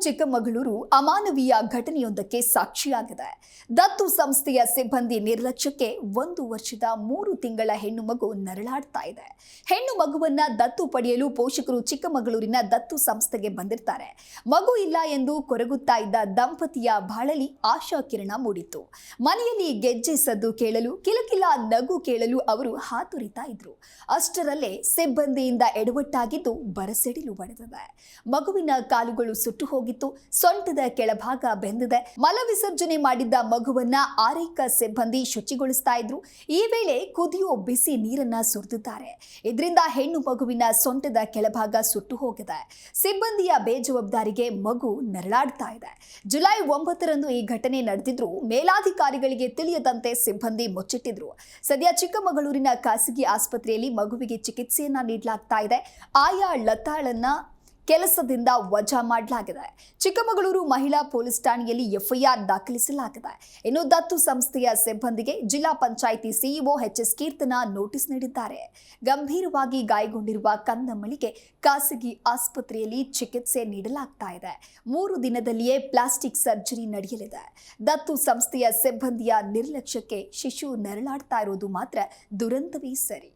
ಚಿಕ್ಕಮಗಳೂರು ಅಮಾನವೀಯ ಘಟನೆಯೊಂದಕ್ಕೆ ಸಾಕ್ಷಿಯಾಗಿದೆ. ದತ್ತು ಸಂಸ್ಥೆಯ ಸಿಬ್ಬಂದಿ ನಿರ್ಲಕ್ಷ್ಯಕ್ಕೆ 1 ವರ್ಷದ 3 ತಿಂಗಳ ಹೆಣ್ಣು ಮಗು ನರಳಾಡ್ತಾ ಇದೆ. ಹೆಣ್ಣು ಮಗುವನ್ನ ದತ್ತು ಪಡೆಯಲು ಪೋಷಕರು ಚಿಕ್ಕಮಗಳೂರಿನ ದತ್ತು ಸಂಸ್ಥೆಗೆ ಬಂದಿರ್ತಾರೆ. ಮಗು ಇಲ್ಲ ಎಂದು ಕೊರಗುತ್ತಾ ಇದ್ದ ದಂಪತಿಯ ಬಾಳಲಿ ಆಶಾ ಕಿರಣ ಮೂಡಿತು. ಮನೆಯಲ್ಲಿ ಗೆಜ್ಜೆ ಸದ್ದು ಕೇಳಲು, ಕಿಲಕಿಲ ನಗು ಕೇಳಲು ಅವರು ಹಾತೊರಿತಾ ಇದ್ರು. ಅಷ್ಟರಲ್ಲೇ ಸಿಬ್ಬಂದಿಯಿಂದ ಎಡವಟ್ಟಾಗಿದ್ದು ಬರಸೆಡಿಲು ಬಡಿದಿದೆ. ಮಗುವಿನ ಕಾಲುಗಳು ಸುಟ್ಟು ಹೋಗಿತ್ತು. ಸೊಂಟದ ಕೆಳಭಾಗ ಬೆಂದಿದೆ. ಮಲ ವಿಸರ್ಜನೆ ಮಾಡಿದ್ದ ಮಗುವನ್ನ ಆರೈಕ ಸಿಬ್ಬಂದಿ ಶುಚಿಗೊಳಿಸ್ತಾ ಇದ್ರು. ಈ ವೇಳೆ ಕುದಿಯೋ ಬಿಸಿ ನೀರನ್ನ ಸುರಿದಿದ್ದಾರೆ. ಇದರಿಂದ ಹೆಣ್ಣು ಮಗುವಿನ ಸೊಂಟದ ಕೆಳಭಾಗ ಸುಟ್ಟು ಹೋಗಿದೆ. ಸಿಬ್ಬಂದಿಯ ಬೇಜವಾಬ್ದಾರಿಗೆ ಮಗು ನರಳಾಡ್ತಾ ಇದೆ. ಜುಲೈ 9ರಂದು ಈ ಘಟನೆ ನಡೆದಿದ್ರು. ಮೇಲಾಧಿಕಾರಿಗಳಿಗೆ ತಿಳಿಯದಂತೆ ಸಿಬ್ಬಂದಿ ಮುಚ್ಚಿಟ್ಟಿದ್ರು. ಸದ್ಯ ಚಿಕ್ಕಮಗಳೂರಿನ ಖಾಸಗಿ ಆಸ್ಪತ್ರೆಯಲ್ಲಿ ಮಗುವಿಗೆ ಚಿಕಿತ್ಸೆಯನ್ನ ನೀಡಲಾಗ್ತಾ ಇದೆ. ಆಯಾ ಲತಾಳನ್ನ ಕೆಲಸದಿಂದ ವಜಾ ಮಾಡಲಾಗಿದೆ. ಚಿಕ್ಕಮಗಳೂರು ಮಹಿಳಾ ಪೊಲೀಸ್ ಠಾಣೆಯಲ್ಲಿ ಎಫ್ಐಆರ್ ದಾಖಲಿಸಲಾಗಿದೆ. ಇನ್ನು ದತ್ತು ಸಂಸ್ಥೆಯ ಸಿಬ್ಬಂದಿಗೆ ಜಿಲ್ಲಾ ಪಂಚಾಯಿತಿ ಸಿಇಒ ಎಚ್.ಎಸ್. ಕೀರ್ತನಾ ನೋಟಿಸ್ ನೀಡಿದ್ದಾರೆ. ಗಂಭೀರವಾಗಿ ಗಾಯಗೊಂಡಿರುವ ಕಂದಮ್ಮಳಿಗೆ ಖಾಸಗಿ ಆಸ್ಪತ್ರೆಯಲ್ಲಿ ಚಿಕಿತ್ಸೆ ನೀಡಲಾಗ್ತಾ ಇದೆ. 3 ದಿನದಲ್ಲಿಯೇ ಪ್ಲಾಸ್ಟಿಕ್ ಸರ್ಜರಿ ನಡೆಯಲಿದೆ. ದತ್ತು ಸಂಸ್ಥೆಯ ಸಿಬ್ಬಂದಿಯ ನಿರ್ಲಕ್ಷ್ಯಕ್ಕೆ ಶಿಶು ನರಳಾಡ್ತಾ ಇರೋದು ಮಾತ್ರ ದುರಂತವೇ ಸರಿ.